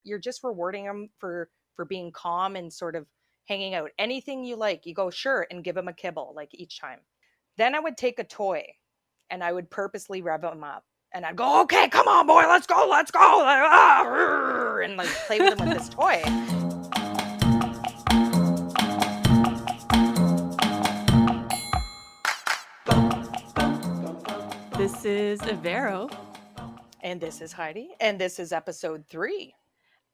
you're just rewarding them for being calm and sort of hanging out. Anything you like, you go sure and give them a kibble like each time. Then I would take a toy and I would purposely rev them up. And I'd go, okay, come on, boy, let's go, like, and like play with them with this toy. This is Vero And this is Heidi, and this is episode 3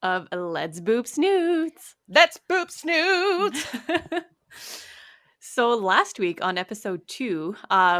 of Let's Boop Snoots. Let's Boop Snoots. So last week on episode 2,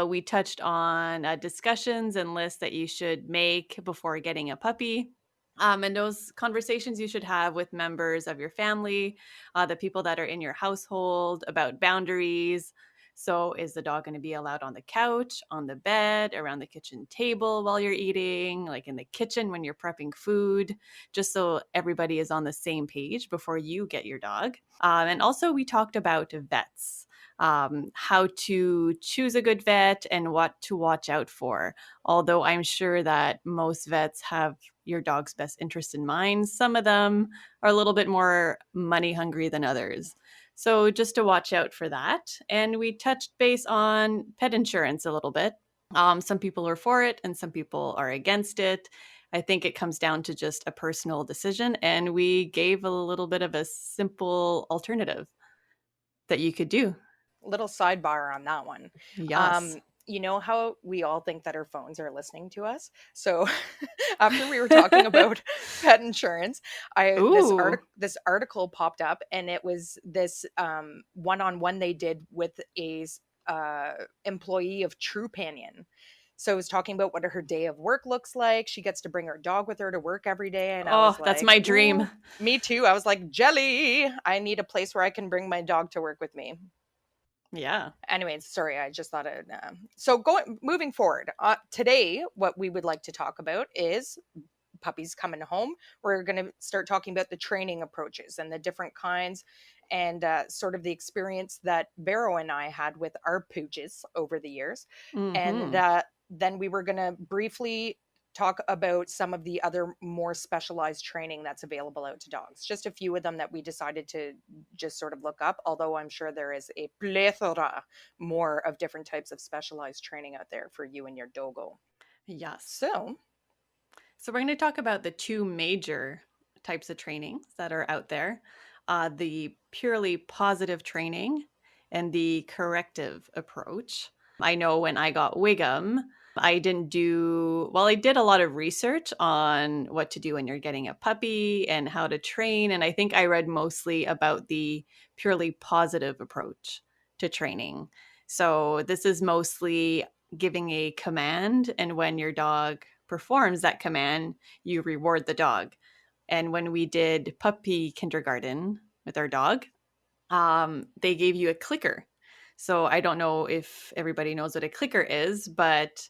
we touched on discussions and lists that you should make before getting a puppy. And those conversations you should have with members of your family, the people that are in your household, about boundaries. So is the dog going to be allowed on the couch, on the bed, around the kitchen table while you're eating, like in the kitchen when you're prepping food, just so everybody is on the same page before you get your dog. And also we talked about vets. How to choose a good vet and what to watch out for. Although I'm sure that most vets have your dog's best interest in mind, some of them are a little bit more money hungry than others. So just to watch out for that. And we touched base on pet insurance a little bit. Some people are for it and some people are against it. I think it comes down to just a personal decision. And we gave a little bit of a simple alternative that you could do. Little sidebar on that one. Yes. You know how we all think that our phones are listening to us? So after we were talking about pet insurance, this article popped up, and it was this one-on-one they did with a employee of Trupanion. So it was talking about what her day of work looks like. She gets to bring her dog with her to work every day. And I was like, that's my dream. Me too. I was like, jelly. I need a place where I can bring my dog to work with me. Yeah. Anyways, sorry, I just thought it. So moving forward, today, what we would like to talk about is puppies coming home. We're going to start talking about the training approaches and the different kinds, and sort of the experience that Vero and I had with our pooches over the years. Mm-hmm. And then we were going to briefly talk about some of the other more specialized training that's available out to dogs. Just a few of them that we decided to just sort of look up, although I'm sure there is a plethora more of different types of specialized training out there for you and your doggo. Yes. So we're going to talk about the two major types of trainings that are out there, the purely positive training and the corrective approach. I know when I got Wiggum, I did a lot of research on what to do when you're getting a puppy and how to train. And I think I read mostly about the purely positive approach to training. So this is mostly giving a command, and when your dog performs that command, you reward the dog. And when we did puppy kindergarten with our dog, they gave you a clicker. So I don't know if everybody knows what a clicker is, but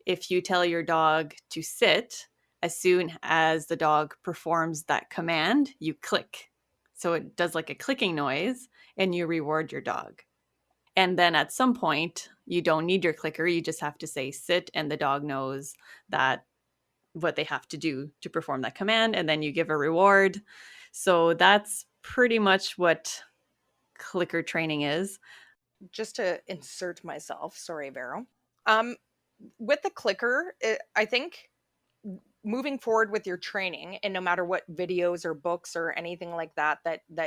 if you tell your dog to sit, as soon as the dog performs that command, you click. So it does like a clicking noise and you reward your dog. And then at some point, you don't need your clicker. You just have to say sit, and the dog knows that what they have to do to perform that command, and then you give a reward. So that's pretty much what clicker training is. just to insert myself, sorry, Vero. With the clicker, I think moving forward with your training, and no matter what videos or books or anything like that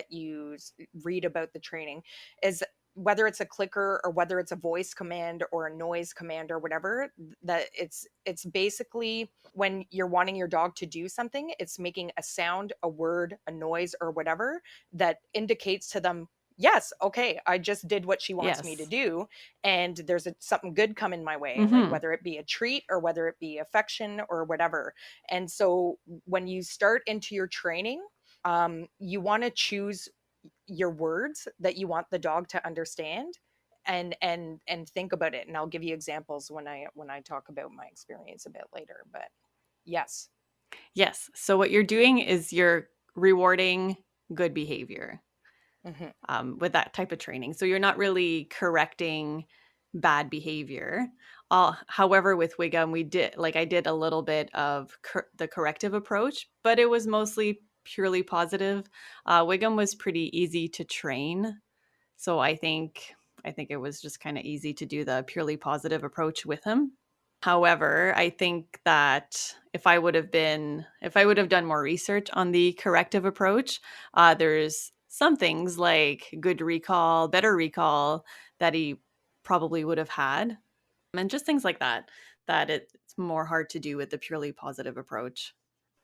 you read about the training, is whether it's a clicker or whether it's a voice command or a noise command or whatever, that it's basically when you're wanting your dog to do something, it's making a sound, a word, a noise, or whatever that indicates to them, yes, okay, I just did what she wants me to do, and there's something good coming my way, like whether it be a treat or whether it be affection or whatever. And so when you start into your training, you want to choose your words that you want the dog to understand, and think about it. And I'll give you examples when I talk about my experience a bit later. But yes. So what you're doing is you're rewarding good behavior. With that type of training. So you're not really correcting bad behavior. However, with Wiggum, I did a little bit of the corrective approach, but it was mostly purely positive, Wiggum was pretty easy to train. So I think it was just kind of easy to do the purely positive approach with him. However, I think that if I would have done more research on the corrective approach, there's some things like good recall, better recall that he probably would have had, and just things like that, that it's more hard to do with the purely positive approach.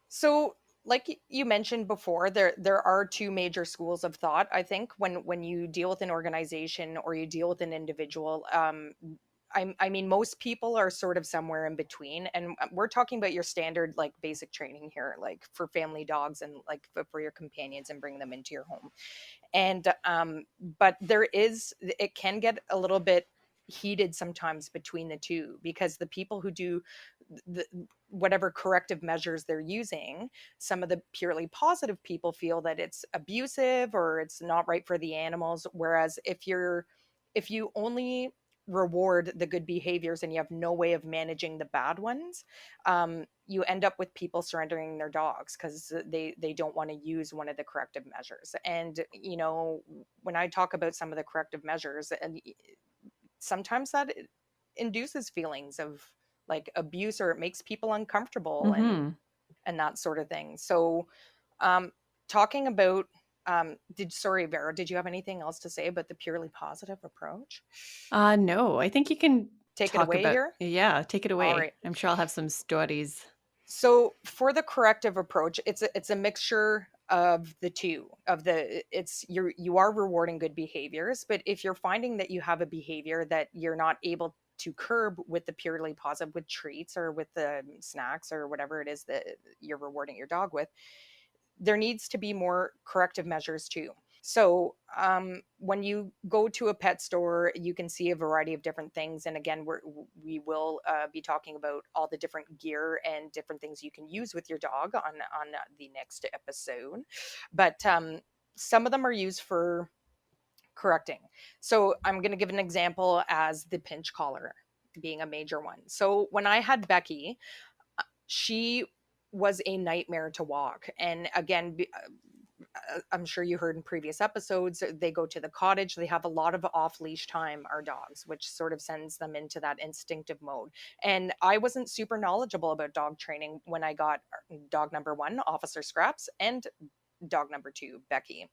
So, like you mentioned before, there are two major schools of thought. I think when you deal with an organization or you deal with an individual, I mean, most people are sort of somewhere in between, and we're talking about your standard like basic training here, like for family dogs and like for your companions and bring them into your home. And but there is, it can get a little bit heated sometimes between the two, because the people who do the whatever corrective measures they're using, some of the purely positive people feel that it's abusive or it's not right for the animals, whereas if you only reward the good behaviors and you have no way of managing the bad ones, you end up with people surrendering their dogs because they don't want to use one of the corrective measures. And you know, when I talk about some of the corrective measures, and sometimes that induces feelings of like abuse, or it makes people uncomfortable Hmm. and that sort of thing. So um talking about did sorry Vera, did you have anything else to say about the purely positive approach? No, I think you can Take it talk away about, here. yeah, take it All away. right. I'm sure I'll have some stories. So for the corrective approach, it's a mixture of the two. Of the it's you are rewarding good behaviors, but if you're finding that you have a behavior that you're not able to curb with the purely positive, with treats or with the snacks or whatever it is that you're rewarding your dog with, there needs to be more corrective measures too. So, when you go to a pet store, you can see a variety of different things. And again, we will be talking about all the different gear and different things you can use with your dog on the next episode. But some of them are used for correcting. So, I'm going to give an example as the pinch collar being a major one. So, when I had Becky, she was a nightmare to walk. And again, I'm sure you heard in previous episodes, they go to the cottage. They have a lot of off leash time, our dogs, which sort of sends them into that instinctive mode. And I wasn't super knowledgeable about dog training when I got dog number one, Officer Scraps, and dog number two, Becky.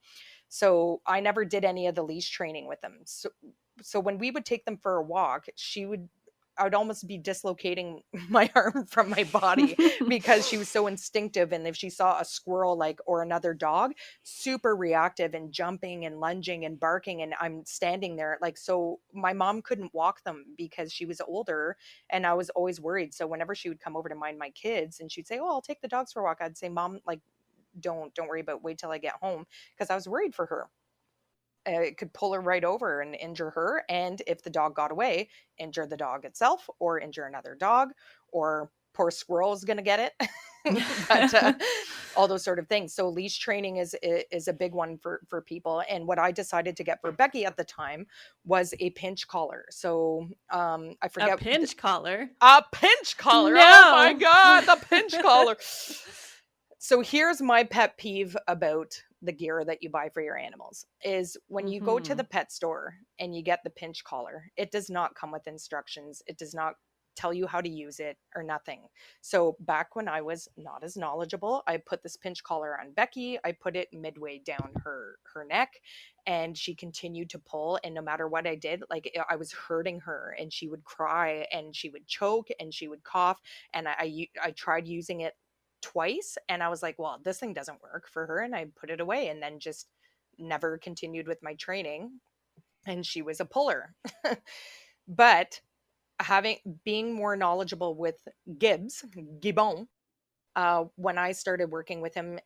So I never did any of the leash training with them. So when we would take them for a walk, I would almost be dislocating my arm from my body because she was so instinctive. And if she saw a squirrel, like, or another dog, super reactive and jumping and lunging and barking, and I'm standing there like, so my mom couldn't walk them because she was older, and I was always worried. So whenever she would come over to mind my kids and she'd say, oh, I'll take the dogs for a walk, I'd say, Mom, like, don't worry about, wait till I get home, because I was worried for her. It could pull her right over and injure her, and if the dog got away, injure the dog itself or injure another dog, or poor squirrel is going to get it. But all those sort of things. So leash training is a big one for people. And what I decided to get for Becky at the time was a pinch collar. So I A forget pinch collar? a pinch collar. Oh my No. god, the pinch collar. So here's my pet peeve about the gear that you buy for your animals is when you go to the Mhm. pet store and you get the pinch collar, it does not come with instructions. It does not tell you how to use it or nothing. So back when I was not as knowledgeable, I put this pinch collar on Becky. I put it midway down her neck, and she continued to pull, and no matter what I did, like, I was hurting her, and she would cry and she would choke and she would cough. And I tried using it twice, and I was like, well, this thing doesn't work for her, and I put it away and then just never continued with my training, and she was a puller. But having being more knowledgeable with Gibbon, when I started working with him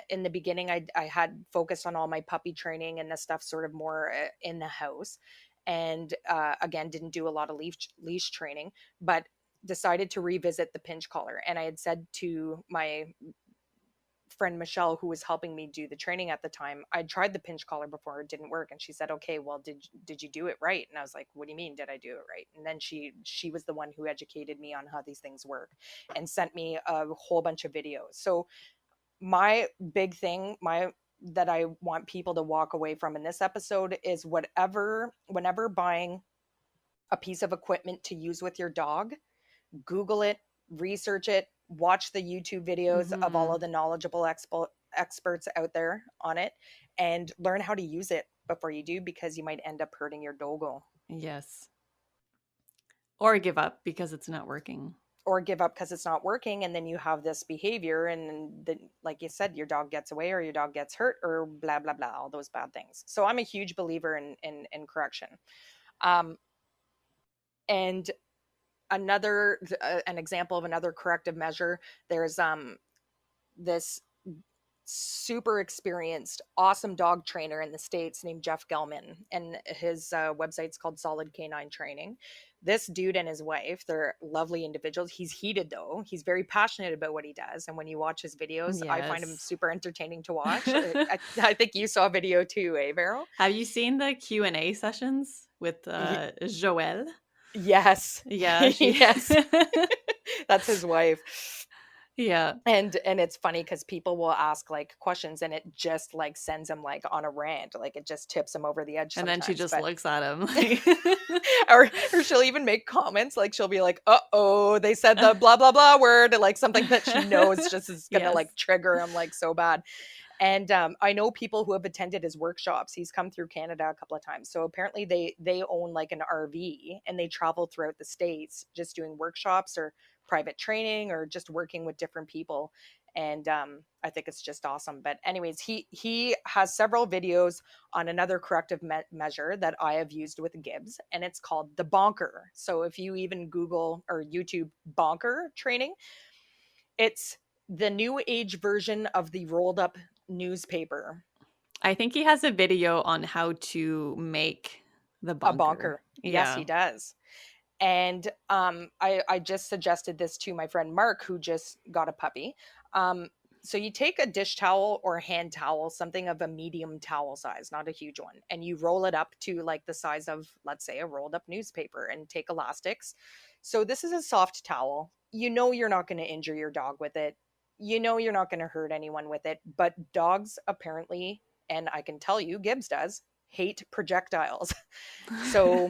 in the beginning, I had focused on all my puppy training and the stuff sort of more in the house, and again, didn't do a lot of leash training, but decided to revisit the pinch collar. And I had said to my friend Michelle, who was helping me do the training at the time, I tried the pinch collar before, it didn't work, and she said, okay, well, did you do it right? And I was like, what do you mean, did I do it right? And then she was the one who educated me on how these things work and sent me a whole bunch of videos. So my big thing, my that I want people to walk away from in this episode is whenever buying a piece of equipment to use with your dog, Google it, research it, watch the YouTube videos of all Mm-hmm. of the knowledgeable experts out there on it, and learn how to use it before you do, because you might end up hurting your doggo. Yes. Or give up because it's not working. Or give up because it's not working, and then you have this behavior, and then, like you said, your dog gets away or your dog gets hurt or blah blah blah, all those bad things. So I'm a huge believer in correction. um and another an example of another corrective measure, there's this super experienced, awesome dog trainer in the States named Jeff Gelman, and his website's called Solid Canine Training. This dude and his wife, they're lovely individuals. He's heated though. He's very passionate about what he does. And when you watch his videos, I find him Yes. super entertaining to watch. I think you saw a video too, eh, Vero? Have you seen the Q&A sessions with Y- Joelle? yes. Yeah, she Yes. That's his wife. Yeah. And it's funny because people will ask like questions and it just like sends them like on a rant, like it just tips them over the edge And then she sometimes. just But looks at him or she'll even make comments, like she'll be like, uh-oh, they said the blah blah blah word, like something that she knows just is gonna Yes. like trigger him like so bad. And I know people who have attended his workshops. He's come through Canada a couple of times. So apparently they own like an RV and they travel throughout the States just doing workshops or private training or just working with different people. And I think it's just awesome. But anyways, he has several videos on another corrective measure that I have used with Gibbs, and it's called the bonker. So if you even Google or YouTube bonker training, it's the new age version of the rolled up newspaper. I think he has a video on how to make the A bunker. bonker. Yes, he Yeah. does. And I just suggested this to my friend Mark, who just got a puppy. So you take a dish towel or a hand towel, something of a medium towel size, not a huge one, and you roll it up to like the size of, let's say, a rolled up newspaper, and take elastics. So this is a soft towel. You know you're not going to injure your dog with it. You know you're not going to hurt anyone with it. But dogs apparently, and I can tell you, Gibbs does, hate projectiles. So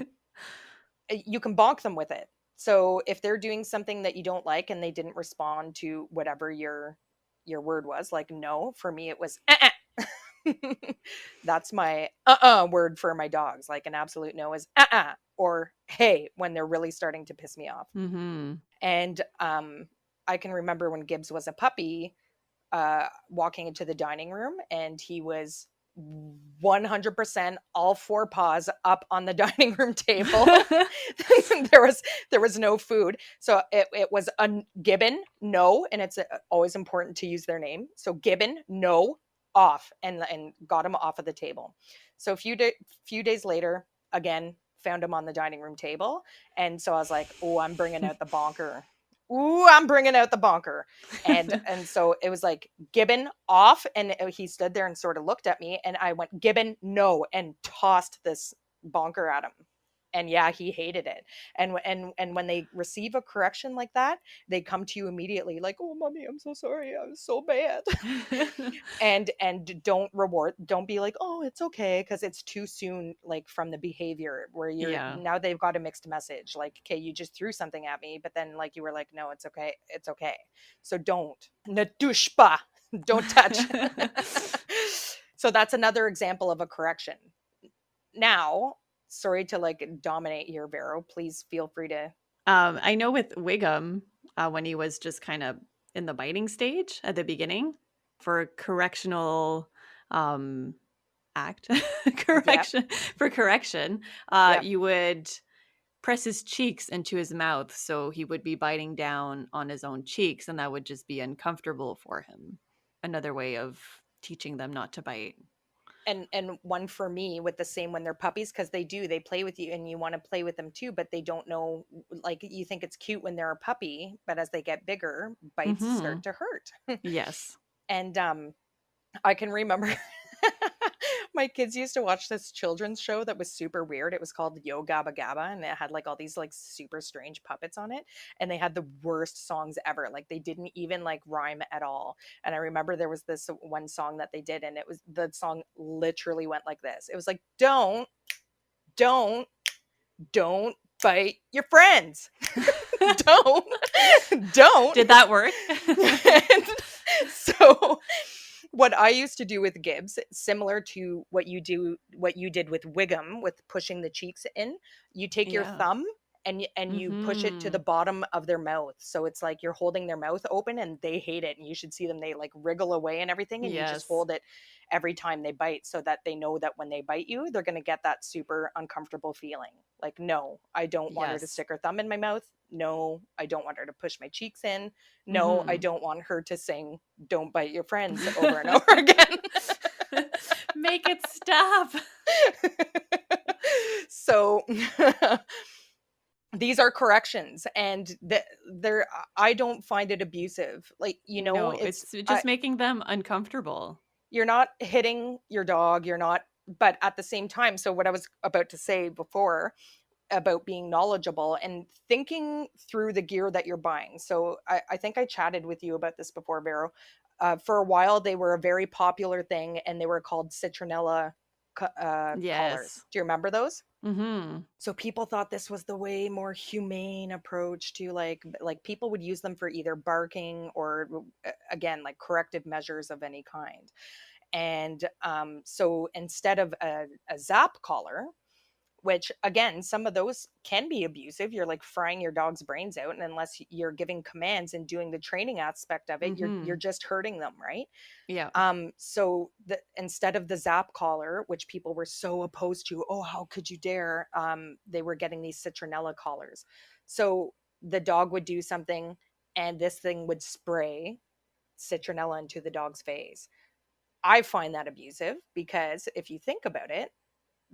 you can bonk them with it. So if they're doing something that you don't like and they didn't respond to whatever your word was, like no, for me it was uh-uh. That's my word for my dogs. Like an absolute no is or hey when they're really starting to piss me off. Mhm. And I can remember when Gibbs was a puppy, walking into the dining room, and he was 100% all four paws up on the dining room table. there was there was no food, so it was a Gibbon no, and it's always important to use their name. So Gibbon no, off, and got him off of the table. So few days later, again found him on the dining room table, and so I was like, oh, I'm bringing out the bonker. Ooh, I'm bringing out the bonker. And so it was like Gibbon off, and he stood there and sort of looked at me, and I went Gibbon no, and tossed this bonker at him. And yeah, he hated it. And when they receive a correction like that, they come to you immediately like, oh mommy, I'm so sorry, I was so bad. And don't be like, oh, it's okay, because it's too soon, like from the behavior where you're Yeah. now they've got a mixed message, like, okay, you just threw something at me, but then like you were like, no, it's okay, it's okay. So don't ne touche pas, don't touch. So that's another example of a correction. Now, sorry to like dominate here, Vero, please feel free to. I know with Wiggum, when he was just kind of in the biting stage at the beginning for correctional um, act, Yep. correction for correction, Yep. you would press his cheeks into his mouth, so he would be biting down on his own cheeks, and that would just be uncomfortable for him. Another way of teaching them not to bite. And one for me with the same when they're puppies, because they play with you and you want to play with them too, but they don't know, like you think it's cute when they're a puppy, but as they get bigger, bites Hmm. start to hurt. Yes. And I can remember My kids used to watch this children's show that was super weird. It was called Yo Gabba Gabba, and it had like all these like super strange puppets on it, and they had the worst songs ever. Like they didn't even like rhyme at all. And I remember there was this one song that they did, and it was the song literally went like this. It was like, don't, don't bite your friends. Don't, don't. Did that work? And so what I used to do with Gibbs, similar to what you did with Wiggum, with pushing the cheeks in, you take your Yeah. thumb and you push it to the Mhm. bottom of their mouth. So it's like you're holding their mouth open and they hate it. And you should see them, they like wriggle away and everything. And you just Yes. hold it every time they bite so that they know that when they bite you, they're going to get that super uncomfortable feeling. Like, no, I don't want her to Yes. stick her thumb in my mouth. No, I don't want her to push my cheeks in. No, I Mhm. don't want her to sing "Don't Bite Your Friends" over and over again. Make it stop. So these are corrections, and they're I don't find it abusive. Like, No, it's it's just making them uncomfortable. you're not hitting your dog, you're not, but at the same time, so what I was about to say before about being knowledgeable and thinking through the gear that you're buying. So I think I chatted with you about this before, Vero. For a while, they were a very popular thing, and they were called citronella collars. Yes. Do you remember those? Mhm. So people thought this was the way more humane approach to like people would use them for either barking or again like corrective measures of any kind. And so instead of a zap collar, which again some of those can be abusive, you're like frying your dog's brains out, and unless you're giving commands and doing the training aspect of it, you're Mhm. just hurting them, right? Yeah. So instead of the zap collar, which people were so opposed to, oh how could you dare, they were getting these citronella collars. So the dog would do something and this thing would spray citronella into the dog's face. I find that abusive because if you think about it,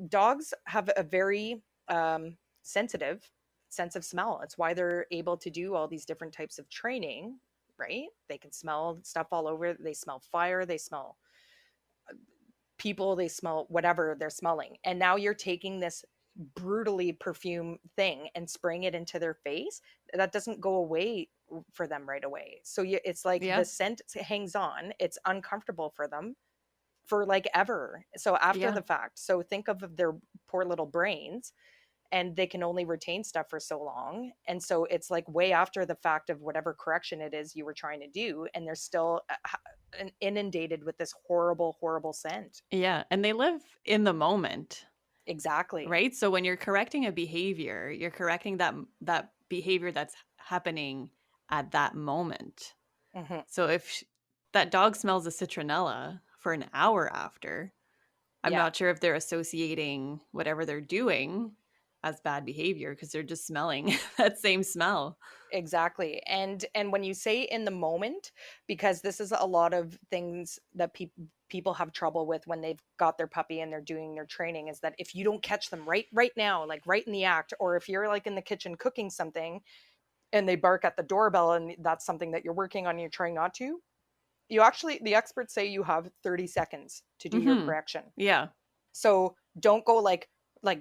dogs have a very sensitive sense of smell. It's why they're able to do all these different types of training, right? They can smell stuff all over. They smell fire, they smell people, they smell whatever they're smelling. And now you're taking this brutally perfume thing and spraying it into their face. That doesn't go away for them right away. So it's like the Yeah. scent hangs on. It's uncomfortable for them for like ever. So after Yeah. the fact, so think of their poor little brains, and they can only retain stuff for so long. And so it's like way after the fact of whatever correction it is you were trying to do, and they're still inundated with this horrible, horrible scent. Yeah, and they live in the moment, Exactly. right? So when you're correcting a behavior, you're correcting that behavior that's happening at that moment. Hmm. So if that dog smells a citronella for an hour after, I'm Yeah. not sure if they're associating whatever they're doing as bad behavior because they're just smelling that same smell. Exactly. And when you say in the moment, because this is a lot of things that people have trouble with when they've got their puppy and they're doing their training, is that if you don't catch them right now, like right in the act, or if you're like in the kitchen cooking something and they bark at the doorbell and that's something that you're working on and you're trying not to, you actually, the experts say you have 30 seconds to do your Mhm. correction. Yeah. So don't go like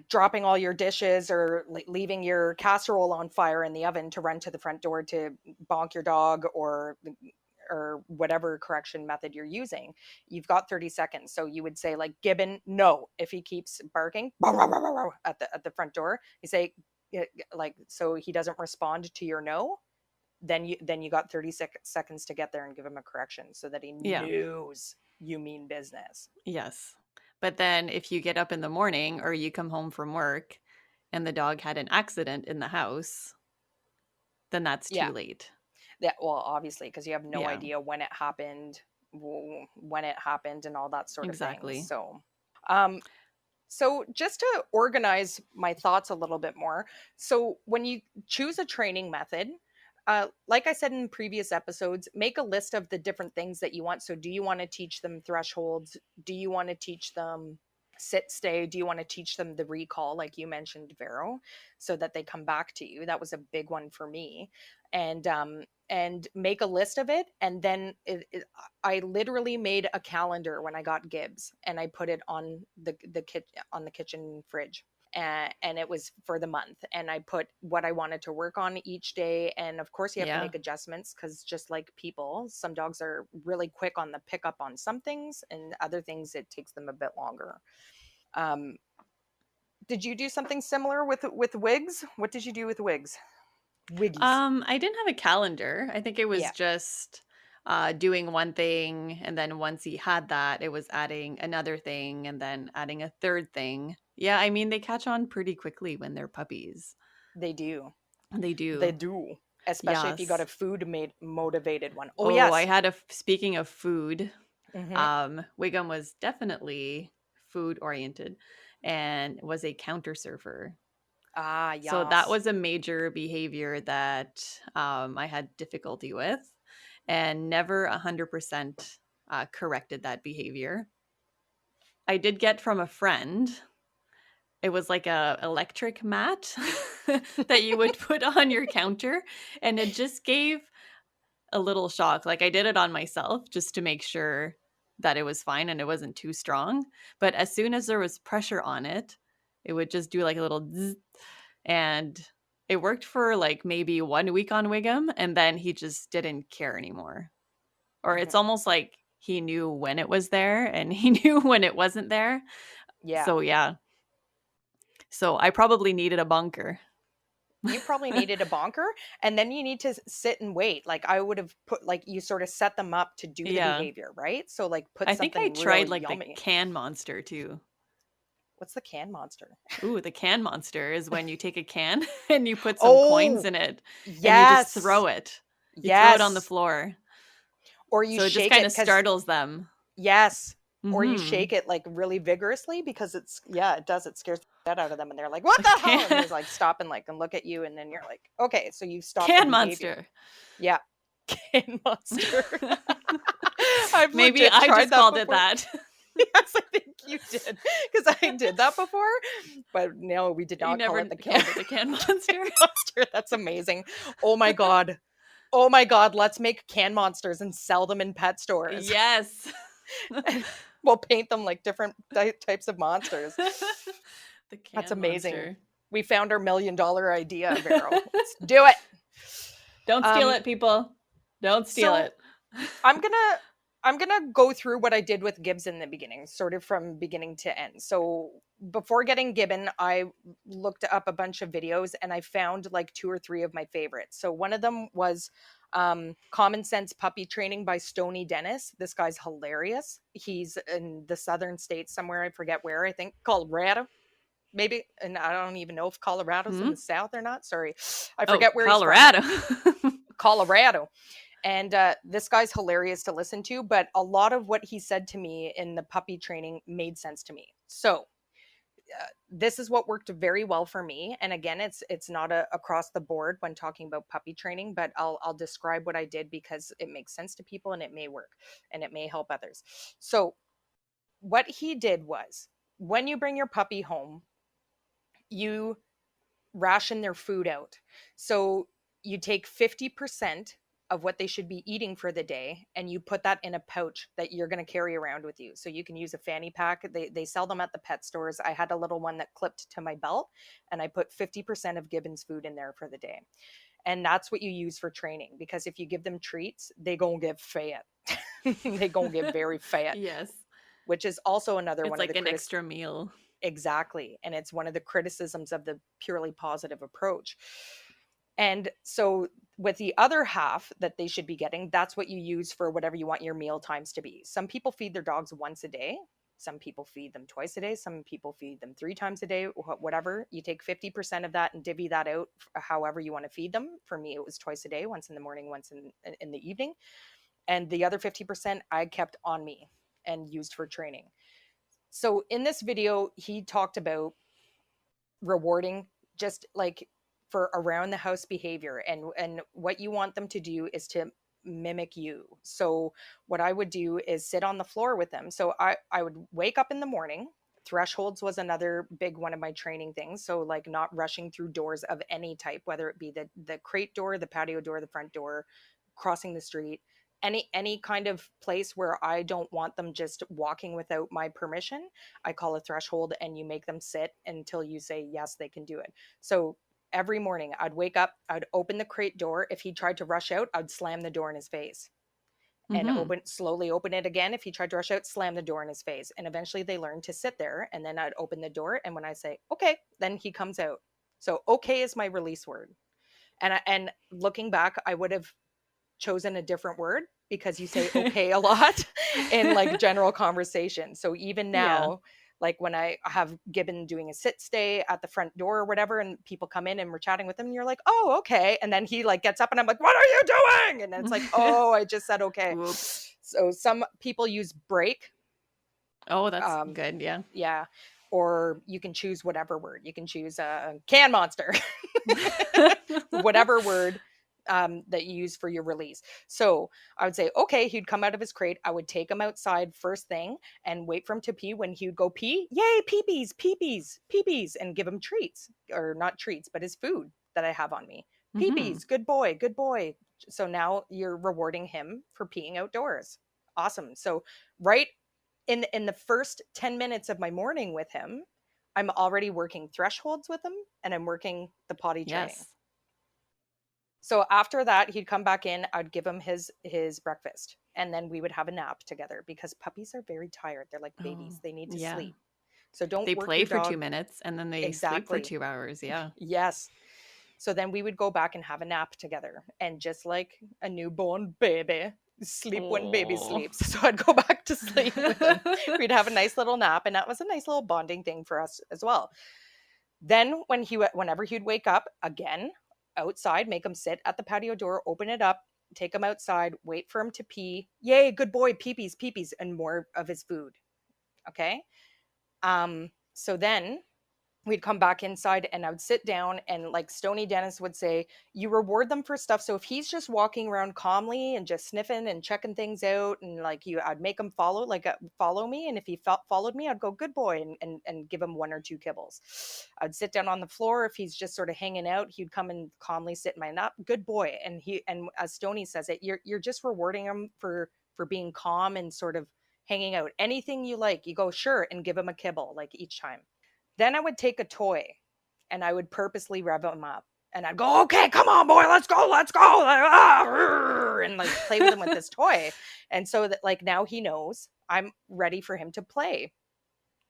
dropping all your dishes or leaving your casserole on fire in the oven to run to the front door to bonk your dog, or whatever correction method you're using. You've got 30 seconds. So you would say like, Gibbon, no. If he keeps barking at the front door, you say like, so he doesn't respond to your no, then you got 30 seconds to get there and give him a correction so that he Yeah. knows you mean business. Yes. But then if you get up in the morning or you come home from work and the dog had an accident in the house, then that's Yeah. too late. Yeah, well, obviously, because you have no Yeah, idea when it happened, when it happened, and all that sort of things. exactly. Um, so just to organize my thoughts a little bit more, so when you choose a training method, like I said in previous episodes, make a list of the different things that you want. So, do you want to teach them thresholds? Do you want to teach them sit stay? Do you want to teach them the recall, like you mentioned, Vero, so that they come back to you? That was a big one for me. And and make a list of it. And then I literally made a calendar when I got Gibbs, and I put it on on the kitchen fridge. And it was for the month, and I put what I wanted to work on each day. And of course you have to Yeah. make adjustments, because just like people, some dogs are really quick on the pickup on some things, and other things it takes them a bit longer. um, did you do something similar with wigs? What did you do with wigs? Wiggies. I didn't have a calendar. I think it was Yeah, just doing one thing, and then once he had that, it was adding another thing, and then adding a third thing. Yeah, I mean, they catch on pretty quickly when they're puppies. they do. They They do. do. Especially if you got Yes. a food made motivated one. Oh Oh, I yes. had speaking of food, Mm-hmm. Wiggum was definitely food oriented and was a counter surfer. Ah, So that yes. was a major behavior that I had difficulty with, and never 100% corrected that behavior. I did get from a friend. It was like a electric mat that you would put on your counter, and it just gave a little shock. Like, I did it on myself just to make sure that it was fine and it wasn't too strong. But as soon as there was pressure on it, it would just do like a little zzz, and it worked for like maybe 1 week on Wiggum, and then he just didn't care anymore. Or it's Hmm. almost like he knew when it was there and he knew when it wasn't there. Yeah. So yeah. So I probably needed a bunker. You probably needed a bonker, and then you need to sit and wait. Like I would have put, like, you sort of set them up to do the Yeah. behavior, right? So like put I think I something tried really like the yummy. can monster too. What's the can monster? Ooh, the can monster is when you take a can and you put some coins Oh, in it and you just yes. throw it. You throw it on the Yes. floor. Or you So it just shake kind it, of because startles them. yes. Or you Mhm. shake it like really vigorously, because it's, yeah, it does. It scares the shit out of them, and they're like, "What A the hell?" And can there's like stop and like and look at you, and then you're like, "Okay, so you stopped the can behavior." monster. Yeah, can monster. I've Maybe legit I tried just that called it before. that. Yes, I think you did, because I did that before, but no, we did You not call never it the can, called it the can can monster? monster. That's amazing. Oh my god. Oh my god. Let's make can monsters and sell them in pet stores. Yes. And we'll paint them like different types of monsters. The That's can amazing. monster. We found our $1 million idea, Vero. Let's do it. Don't steal Um, it, people. Don't steal so it. I'm gonna I'm gonna go through what I did with Gibbs in the beginning, sort of from beginning to end. So before getting Gibbon, I looked up a bunch of videos, and I found like two or three of my favorites. So one of them was Common Sense Puppy Training by Stony Dennis. This guy's hilarious. He's in the southern states somewhere, I forget where, I think Colorado, maybe. And I don't even know if Colorado's in Hmm? the south or not. Sorry. I Oh, forget where he's from. Colorado. Colorado. And this guy's hilarious to listen to, but a lot of what he said to me in the puppy training made sense to me. So this is what worked very well for me. And again, it's not across the board when talking about puppy training, but I'll describe what I did, because it makes sense to people and it may work and it may help others. So what he did was, when you bring your puppy home, you ration their food out. So you take 50% of what they should be eating for the day, and you put that in a pouch that you're going to carry around with you. So you can use a fanny pack. They sell them at the pet stores. I had a little one that clipped to my belt, and I put 50% of Gibbon's food in there for the day. And that's what you use for training, because if you give them treats, they going to get fat. They going to get very fat, Yes. which is also another It's one of like the an critics. extra meal. Exactly. And it's one of the criticisms of the purely positive approach. And so, with the other half that they should be getting, that's what you use for whatever you want your meal times to be. Some people feed their dogs once a day. Some people feed them twice a day. Some people feed them 3 times a day, whatever. You take 50% of that and divvy that out however you want to feed them. For me, it was twice a day, once in the morning, once in the evening. And the other 50% I kept on me and used for training. So in this video, he talked about rewarding, just like for around the house behavior, and what you want them to do is to mimic you. So what I would do is sit on the floor with them. So I would wake up in the morning. Thresholds was another big one of my training things. So like not rushing through doors of any type, whether it be the crate door, the patio door, the front door, crossing the street, any kind of place where I don't want them just walking without my permission, I call a threshold and you make them sit until you say yes, they can do it. So every morning I'd wake up, I'd open the crate door. If he tried to rush out, I'd slam the door in his face and Mm-hmm. slowly open it again. If he tried to rush out, slam the door in his face. And eventually they learned to sit there. And then I'd open the door. And when I say, okay, then he comes out. So okay is my release word. And looking back, I would have chosen a different word because you say okay a lot in like general conversation. So even Yeah. now, like when I have Gibbon doing a sit stay at the front door or whatever, and people come in and we're chatting with him, and you're like, oh, okay. And then he like gets up and I'm like, what are you doing? And then it's like, oh, I just said okay. Whoops. So some people use break. Oh, that's Um, good. Yeah. yeah. Or you can choose whatever word. You can choose a can monster, whatever word that you use for your release. So I would say, okay, he'd come out of his crate. I would take him outside first thing and wait for him to pee. When he would go pee, yay, peepees, peepees, peepees, and give him treats, or not treats, but his food that I have on me. Mm-hmm. Peepees, good boy, good boy. So now you're rewarding him for peeing outdoors. Awesome. So right in the first 10 minutes of my morning with him, I'm already working thresholds with him and I'm working the potty training. Yes. So after that, he'd come back in, I'd give him his breakfast, and then we would have a nap together because puppies are very tired. They're like Oh, babies. They need to yeah. sleep. So don't They work play your for 2 dog. minutes and then they sleep for Exactly. 2 hours. Yeah. Yes. So then we would go back and have a nap together. And just like a newborn baby, sleep when baby Oh. sleeps. So I'd go back to sleep with him. We'd have a nice little nap, and that was a nice little bonding thing for us as well. Then whenever he'd wake up again, outside, make him sit at the patio door, open it up, take him outside, wait for him to pee. Yay, good boy, peepees, peepees, and more of his food. Okay. So then we'd come back inside and I would sit down, and like Stony Dennis would say, you reward them for stuff. So if he's just walking around calmly and just sniffing and checking things out, and like I'd make him follow me. And if he followed me, I'd go, good boy, and give him one or two kibbles. I'd sit down on the floor. If he's just sort of hanging out, he'd come and calmly sit in my lap. Good boy. And as Stony says it, you're just rewarding him for being calm and sort of hanging out. Anything you like, you go, sure, and give him a kibble like each time. Then I would take a toy and I would purposely rev him up. And I'd go, okay, come on, boy, let's go. And like play with him with this toy. And so that like now he knows I'm ready for him to play.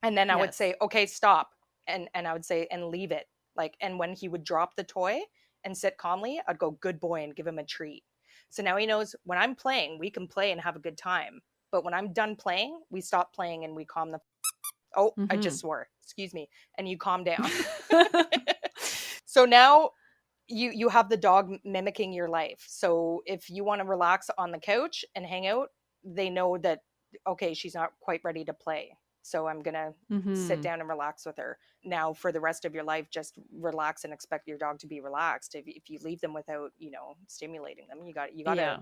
And then I would Yes. say, okay, stop. And I would say, and leave it. Like, and when he would drop the toy and sit calmly, I'd go, good boy, and give him a treat. So now he knows when I'm playing, we can play and have a good time. But when I'm done playing, we stop playing and we calm the oh, I just Mm-hmm. swore. Excuse me. And you calm down. So now you have the dog mimicking your life. So if you want to relax on the couch and hang out, they know that okay, she's not quite ready to play. So I'm going to sit Mm-hmm. down and relax with her. Now for the rest of your life, just relax and expect your dog to be relaxed. If you leave them without, stimulating them, you got to Yeah.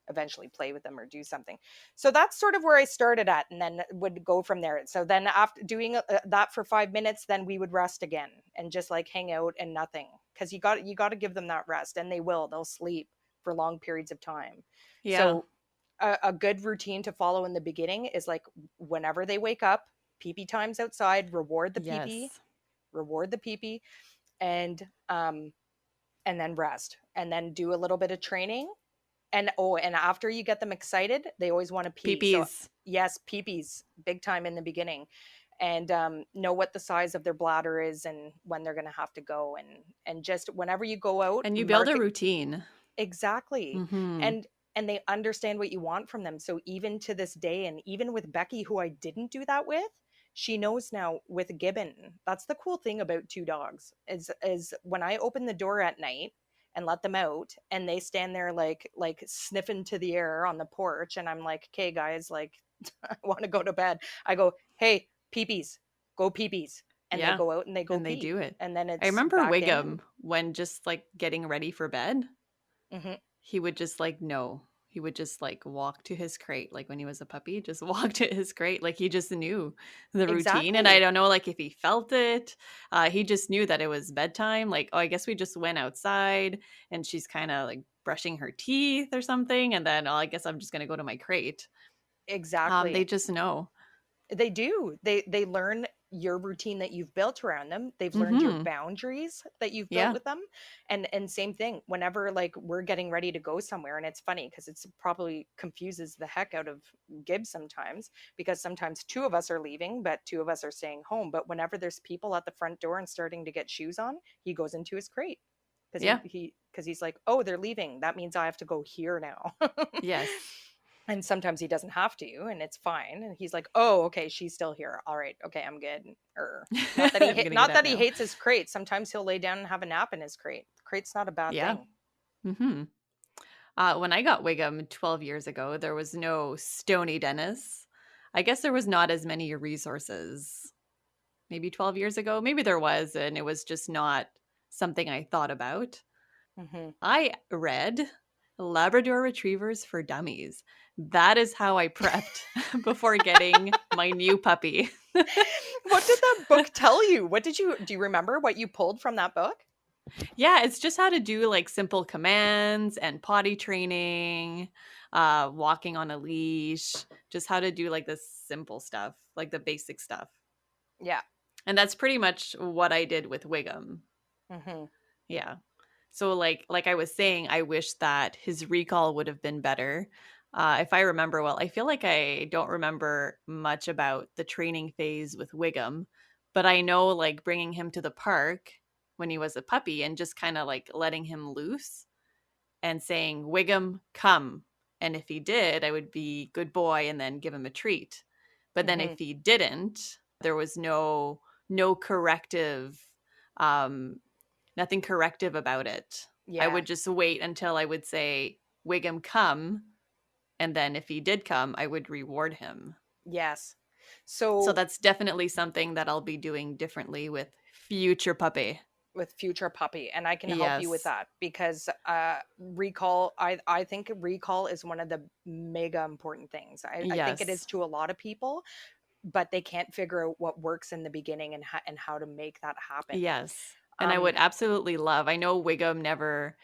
eventually play with them or do something. So that's sort of where I started at, and then would go from there. So then after doing that for 5 minutes, then we would rest again and just like hang out and nothing, because you got to give them that rest, and they'll sleep for long periods of time. Yeah. So a good routine to follow in the beginning is like whenever they wake up, pee pee times outside, Yes. reward the pee pee, and and then rest, and then do a little bit of training. And oh, and after you get them excited, they always want to pee. So Peepees. yes, peepees big time in the beginning, and know what the size of their bladder is and when they're going to have to go, and just whenever you go out, And you build mark a it routine. exactly, Mm-hmm. and they understand what you want from them. So even to this day, and even with Becky, who I didn't do that with, she knows now with Gibbon. That's the cool thing about two dogs is when I open the door at night and let them out and they stand there like sniffing to the air on the porch, and I'm like, okay guys, like I want to go to bed. I go, hey, peepees, go peepees. And they Yeah. go out and they go And they pee. do it. And then I it's remember back in. Wiggum when just like getting ready for bed. Hmm. He would just like no. He would just like walk to his crate like when he was a puppy, just walk to his crate like he just knew the routine, and I Exactly. don't know like if he felt it. He just knew that it was bedtime, like, oh, I guess we just went outside and she's kind of like brushing her teeth or something, and then, oh, I guess I'm just going to go to my crate. They Exactly. just know. They do. They learn your routine that you've built around them. They've learned your Mm-hmm. boundaries that you've built Yeah. with them. And same thing, whenever like we're getting ready to go somewhere, and it's funny because it's probably confuses the heck out of Gibbs sometimes, because sometimes two of us are leaving, but two of us are staying home. But whenever there's people at the front door and starting to get shoes on, he goes into his crate because Yeah. he's like, oh, they're leaving. That means I have to go here now. Yes. And sometimes he doesn't have to, and it's fine, and he's like, oh, okay, she's still here, all right, okay, I'm good. Or not that I'm going to get not out that he now. hates his crate. Sometimes he'll lay down and have a nap in his crate. The crate's not a bad Yeah. thing. Mm-hmm. When I got Wiggum 12 years ago, there was no Stony Dennis. I guess there was not as many resources. Maybe 12 years ago. Maybe there was, and it was just not something I thought about. Hmm. I read Labrador Retrievers for Dummies. That is how I prepped before getting my new puppy. What did that book tell you? What did you do? You remember what you pulled from that book? Yeah, it's just how to do like simple commands and potty training, walking on a leash, just how to do like the simple stuff, like the basic stuff. Yeah. And that's pretty much what I did with Wiggum. Hmm. Yeah. So like I was saying, I wish that his recall would have been better. If I remember well, I feel like I don't remember much about the training phase with Wiggum, but I know like bringing him to the park when he was a puppy and just kind of like letting him loose and saying, Wiggum, come. And if he did, I would be good boy and then give him a treat. But then Hmm. if he didn't, there was no corrective, um, nothing corrective about it. I Yeah. would just wait until I would say, Wiggum, come. And then if he did come, I would reward him. Yes. So So that's definitely something that I'll be doing differently with future puppy. with future puppy, and I can help you with Yes. that, because recall, I think recall is one of the mega important things. I think it is Yes. to a lot of people, but they can't figure out what works in the beginning, and how to make that happen. Yes. And I um would absolutely love. I know Wiggum never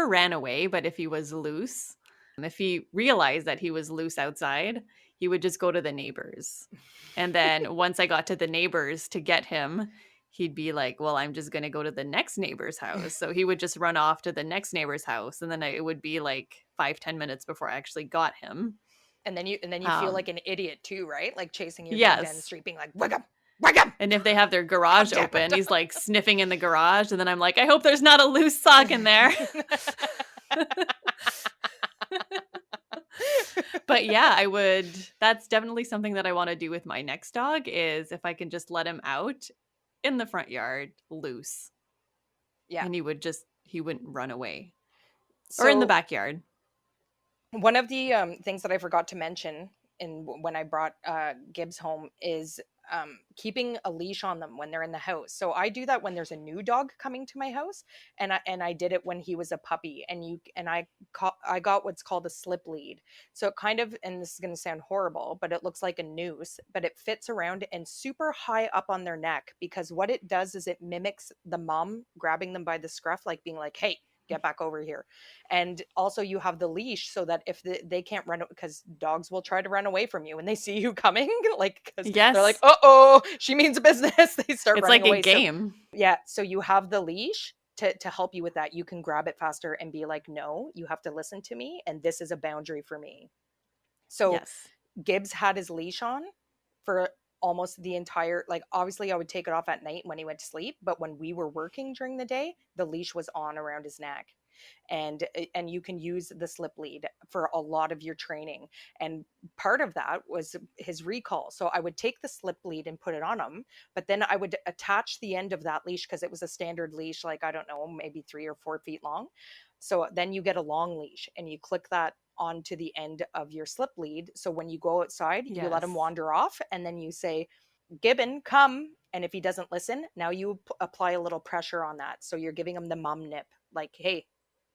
ran away, but if he was loose, if he realized that he was loose outside, he would just go to the neighbors. And then once I got to the neighbors to get him, he'd be like, "Well, I'm just going to go to the next neighbor's house." So he would just run off to the next neighbor's house, and then it would be like 5-10 minutes before I actually got him. and then you feel Um, like an idiot too, right? Like chasing your dog down the yes. street being like, wake up, wake up, And if they have their god garage damn open, he's like sniffing in the garage. And then I'm like, I hope there's not a loose sock in there. it. But yeah, I would. That's definitely something that I want to do with my next dog is if I can just let him out in the front yard loose Yeah. and he wouldn't run away or in the So backyard. one of the things that I forgot to mention when I brought Gibbs home is keeping a leash on them when they're in the house. So I do that when there's a new dog coming to my house, and I did it when he was a puppy. I got what's called a slip lead. So it kind of, and this is going to sound horrible, but it looks like a noose, but it fits around and super high up on their neck, because what it does is it mimics the mom grabbing them by the scruff, like being like, "Hey, get back over here." And also you have the leash so that if they can't run, because dogs will try to run away from you when they see you coming, like, because they're like, Yes. uh-oh, she means business. They start It's running like a away. So game. yeah, so you have the leash to help you with that. You can grab it faster and be like, no, you have to listen to me, and this is a boundary for me. So Yes. Gibbs had his leash on for almost the entire, like, obviously I would take it off at night when he went to sleep, but when we were working during the day, the leash was on around his neck. And you can use the slip lead for a lot of your training. And part of that was his recall. So I would take the slip lead and put it on him, but then I would attach the end of that leash, because it was a standard leash, like, I don't know, maybe 3 or 4 feet long. So then you get a long leash and you click that onto the end of your slip lead. So when you go outside, you let him Yes. wander off, and then you say, Gibbon, come. And if he doesn't listen, now you apply a little pressure on that. So you're giving him the mum nip, like, hey,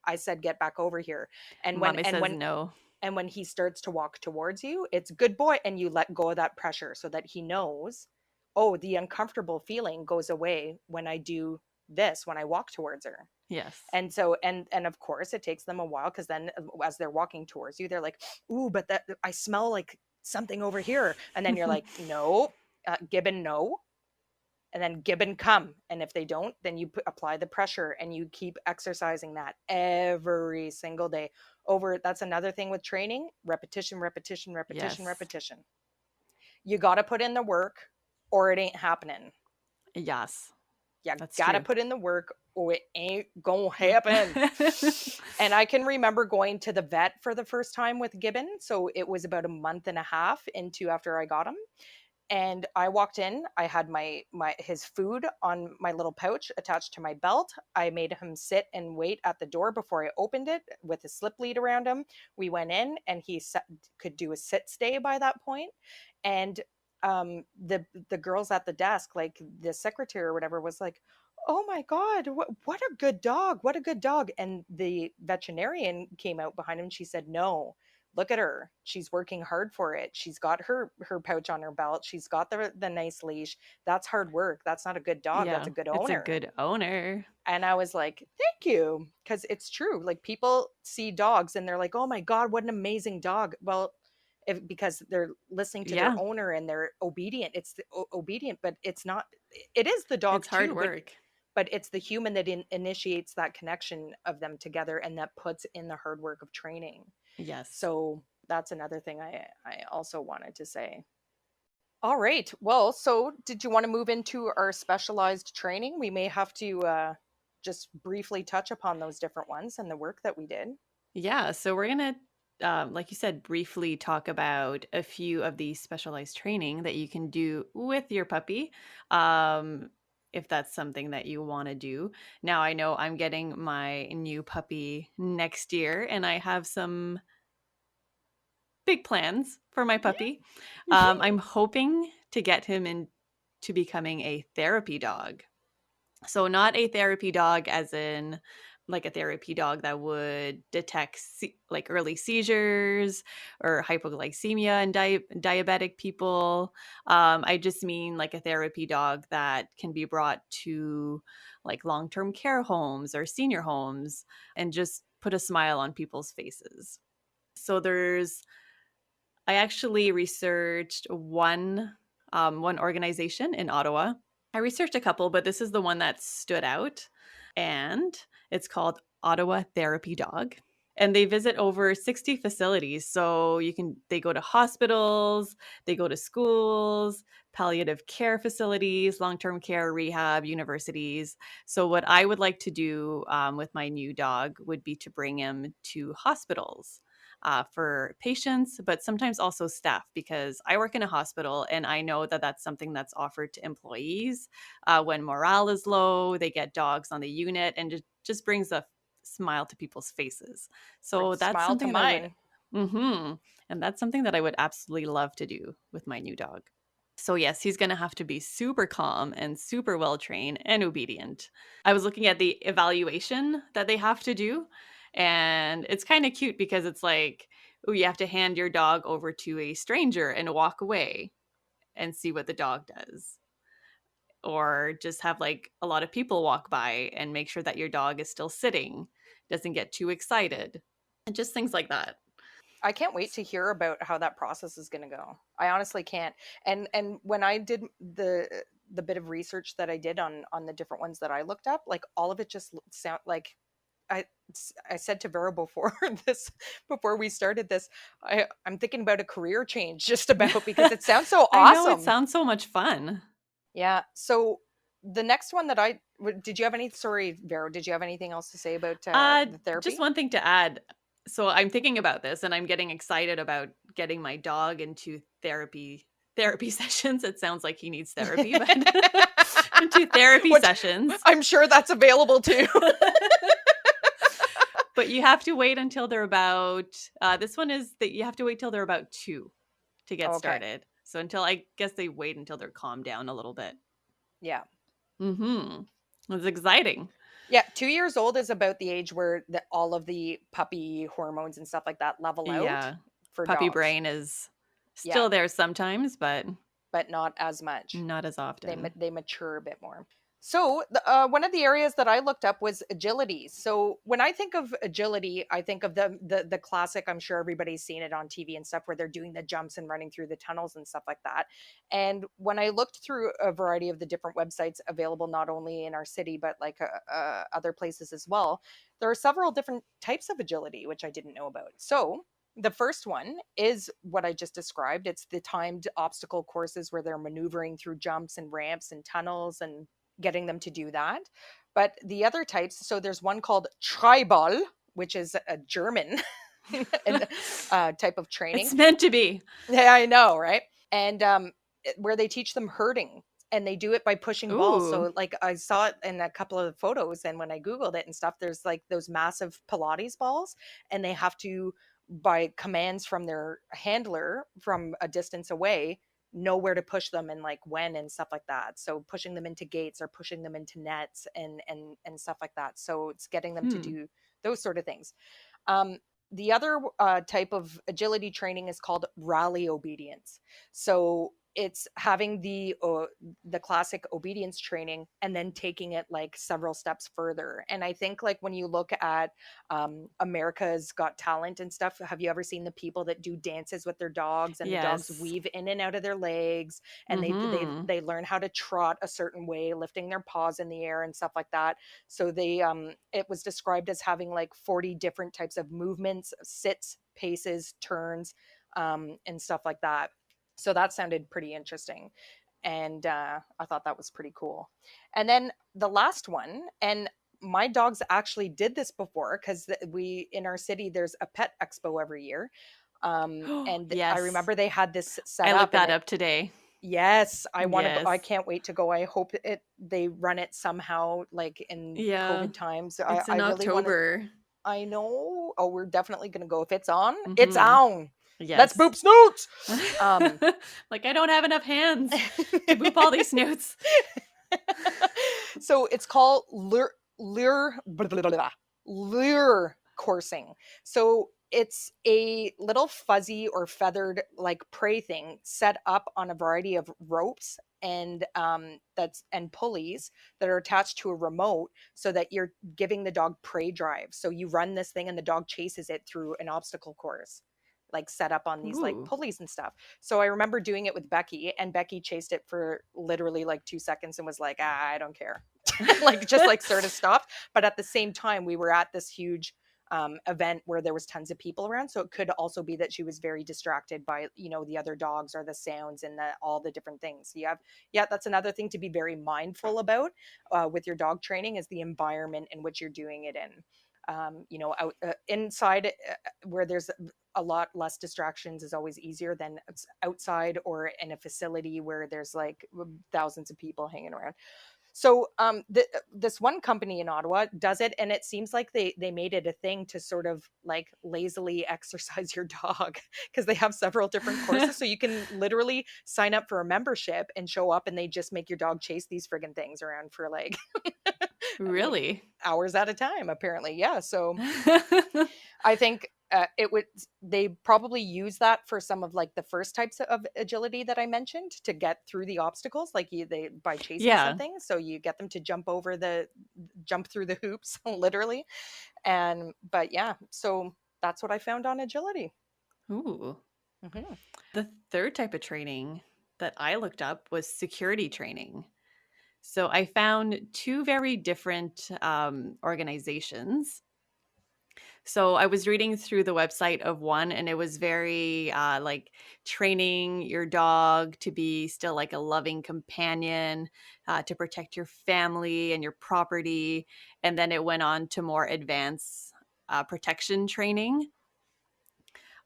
I said get back over here. And when Mommy and says when no. and when he starts to walk towards you, it's good boy, and you let go of that pressure so that he knows, oh, the uncomfortable feeling goes away when I do this when I walk towards her. Yes. And so, and of course it takes them a while, because then as they're walking towards you, they're like, ooh, but that I smell like something over here. And then you're like, no, Gibbon, no. And then Gibbon, come. And if they don't, then you apply the pressure, and you keep exercising that every single day. Over, that's another thing with training: repetition, repetition, repetition, Yes. repetition. You got to put in the work, or it ain't happening. Yes. You That's got to true. put in the work, or it ain't gonna happen. And I can remember going to the vet for the first time with Gibbon. So it was about a month and a half into after I got him. And I walked in, I had my his food on my little pouch attached to my belt. I made him sit and wait at the door before I opened it with a slip lead around him. We went in, and he could do a sit stay by that point. And the girls at the desk, like the secretary or whatever, was like, oh my god, what a good dog, what a good dog. And the veterinarian came out behind him. She said, no, look at her, she's working hard for it, she's got her pouch on her belt, she's got the nice leash. That's hard work, that's not a good dog, that's Yeah, a good it's a owner. good owner. And I was like, thank you, because it's true. Like, people see dogs and they're like, oh my god, what an amazing dog. Well, because they're listening to their Yeah, owner and they're obedient, it's obedient, but it's not, it is the dog it's hard too, work. but it's the human that initiates that connection of them together, and that puts in the hard work of training. Yes. So that's another thing I also wanted to say. All right. Well, so did you want to move into our specialized training? We may have to just briefly touch upon those different ones and the work that we did. Yeah, so we're gonna, like you said, briefly talk about a few of the specialized training that you can do with your puppy, um, if that's something that you want to do. Now, I know I'm getting my new puppy next year, and I have some big plans for my puppy. I'm hoping to get him into becoming a therapy dog. So not a therapy dog as in like a therapy dog that would detect like early seizures or hypoglycemia in diabetic people. I just mean like a therapy dog that can be brought to like long-term care homes or senior homes and just put a smile on people's faces. So I actually researched one organization in Ottawa. I researched a couple, but this is the one that stood out, and it's called Ottawa Therapy Dog. And they visit over 60 facilities. So they go to hospitals, they go to schools, palliative care facilities, long term care, rehab, universities. So, what I would like to do with my new dog would be to bring him to hospitals for patients, but sometimes also staff, because I work in a hospital and I know that that's something that's offered to employees. When morale is low, they get dogs on the unit and just brings a smile to people's faces. So Brings a that's smile to something that I would, mine. mm-hmm, and that's something that I would absolutely love to do with my new dog. So, yes, he's going to have to be super calm and super well trained and obedient. I was looking at the evaluation that they have to do, and it's kind of cute because it's like, oh, you have to hand your dog over to a stranger and walk away and see what the dog does. Or just have like a lot of people walk by and make sure that your dog is still sitting, doesn't get too excited, and just things like that. I can't wait to hear about how that process is going to go. I honestly can't. And when I did the bit of research that I did on the different ones that I looked up, like all of it just sound like, I I said to Vera before this, before we started this, I'm thinking about a career change just about, because it sounds so I know, it awesome. sounds so much fun. Yeah. So the next one that did you have any, sorry, Vero, did you have anything else to say about the Just therapy? one thing to add. So I'm thinking about this and I'm getting excited about getting my dog into therapy sessions. It sounds like he needs therapy, but into therapy Which sessions. I'm sure that's available too. But you have to wait until they're about this one is that you have to wait till they're about 2 to get Okay. started. So until I guess they wait until they're calmed down a little bit. Yeah. Mhm. It's exciting. Yeah, 2 years old is about the age where all of the puppy hormones and stuff like that level out Yeah. for Puppy dogs. brain is Yeah, still there sometimes, but but not as much. not as They often. they mature a bit more. So, one of the areas that I looked up was agility. So, when I think of agility, I think of the classic. I'm sure everybody's seen it on TV and stuff, where they're doing the jumps and running through the tunnels and stuff like that. And when I looked through a variety of the different websites available, not only in our city but like other places as well, there are several different types of agility which I didn't know about. So, the first one is what I just described. It's the timed obstacle courses where they're maneuvering through jumps and ramps and tunnels and getting them to do that. But the other types, so there's one called tribal, which is a German and type of It's training. meant to be. Yeah, I know, right? And where they teach them herding, and they do it by pushing balls. Ooh. So, like, I saw it in a couple of photos, and when I Googled it and stuff, there's like those massive Pilates balls, and they have to, by commands from their handler from a distance away, know where to push them and like when and stuff like that. So pushing them into gates or pushing them into nets and stuff like that. So it's getting them to Hmm. do those sort of things. um, the other type of agility training is called rally obedience. So it's having the classic obedience training and then taking it like several steps further. And I think like when you look at America's Got Talent and stuff, have you ever seen the people that do dances with their dogs and the dogs Yes. weave in and out of their legs, and Mm-hmm. they learn how to trot a certain way, lifting their paws in the air and stuff like that. So they it was described as having like 40 different types of movements, sits, paces, turns, and stuff like that. So that sounded pretty interesting. And I thought that was pretty cool. And then the last one, and my dogs actually did this before because we in our city there's a pet expo every year. And I Yes. remember they had this I set looked up, and that it, up today. yes, I want to go. I Yes. can't wait to go. I hope they run it somehow, like in Yeah. COVID times. It's I in really want to. October. I know. Oh, we're definitely gonna go if it's on. It's Mm-hmm. on. Let's Yes. boop snoots. Um, Like I don't have enough hands to boop all these snoots. so it's called lure blah, blah, blah, blah, lure coursing. So it's a little fuzzy or feathered like prey thing set up on a variety of ropes and that's and pulleys that are attached to a remote so that you're giving the dog prey drive. So you run this thing and the dog chases it through an obstacle course like set up on these like Ooh. pulleys and stuff. So I remember doing it with Becky, and Becky chased it for literally like 2 seconds and was like, I don't care. Like just like sort of stopped. But at the same time, we were at this huge event where there was tons of people around. So it could also be that she was very distracted by, the other dogs or the sounds and all the different things. Yeah, that's another thing to be very mindful about with your dog training is the environment in which you're doing it in. Out inside where there's a lot less distractions is always easier than outside or in a facility where there's like thousands of people hanging around. So this one company in Ottawa does it, and it seems like they made it a thing to sort of like lazily exercise your dog because they have several different courses. So you can literally sign up for a membership and show up, and they just make your dog chase these friggin' things around for like, I mean, Really? hours at a time. Apparently, yeah. So I think it would they probably use that for some of like the first types of agility that I mentioned to get through the obstacles, like they by chasing Yeah. something. So you get them to jump through the hoops, literally. And but yeah, so that's what I found on agility. Ooh. Hmm. The third type of training that I looked up was security training. So I found two very different organizations. So I was reading through the website of one, and it was very like training your dog to be still like a loving companion, to protect your family and your property. And then it went on to more advanced protection training,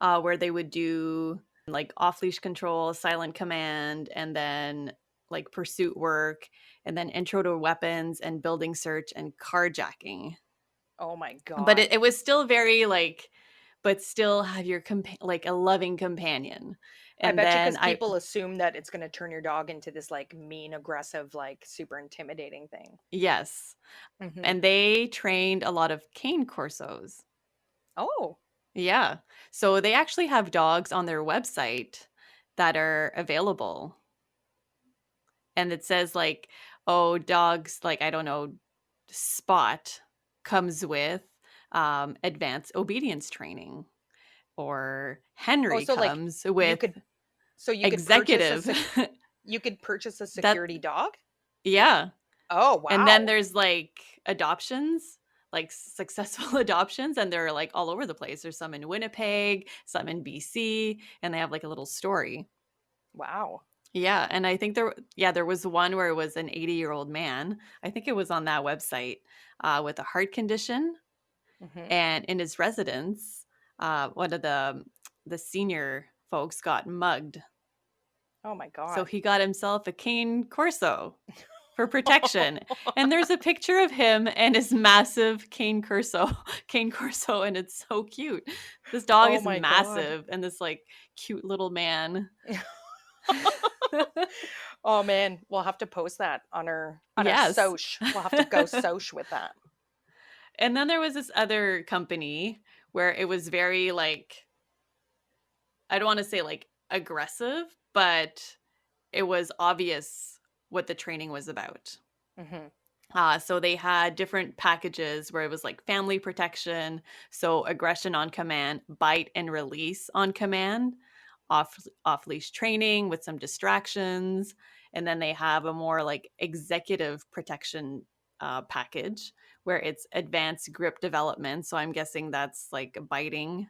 where they would do like off leash control, silent command, and then like pursuit work, and then intro to weapons and building search and carjacking. Oh my But god. it was still very like, but still have your like a loving companion. I And bet you then because I, people assume that it's going to turn your dog into this like mean, aggressive, like super intimidating thing. yes. Hmm. And they trained a lot of cane corsos. Oh, Yeah. So they actually have dogs on their website that are available. And it says like oh, dogs, like, I don't know, Spot comes with advanced obedience training, or Oh, Henry so like comes you with could so you could purchase a executive. you could purchase a That security dog? yeah. Oh, And then wow. there's like adoptions, like successful adoptions, and they're like all over the place. There's some in Winnipeg, some in BC, and they have like a little story. Wow. Yeah, and I think there was one where it was an 80-year-old man. I think it was on that website, with a heart condition, Mhm. and in his residence, one of the senior folks got mugged. Oh my So god. he got himself a cane corso for protection. And there's a picture of him and his massive cane corso, cane corso, and it's so cute. This dog Oh is my god. massive, and this like cute little man. Oh man, we'll have to post that on our Yes. soch. We'll have to go soch with that. And then there was this other company where it was very like, I don't want to say like aggressive, but it was obvious what the training was about. Mhm. So they had different packages where it was like family protection, so aggression on command, bite and release on command, off leash training with some distractions, and then they have a more like executive protection package where it's advanced grip development. So I'm guessing that's like biting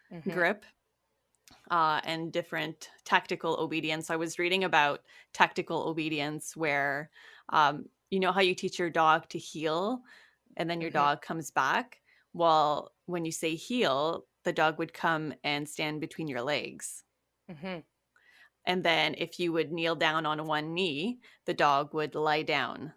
Mhm. grip, and different tactical obedience. I was reading about tactical obedience where, you know how you teach your dog to heel and then your Mhm. dog comes back? Well, when you say heel, the dog would come and stand between your legs. Mhm. And then if you would kneel down on one knee, the dog would lie down.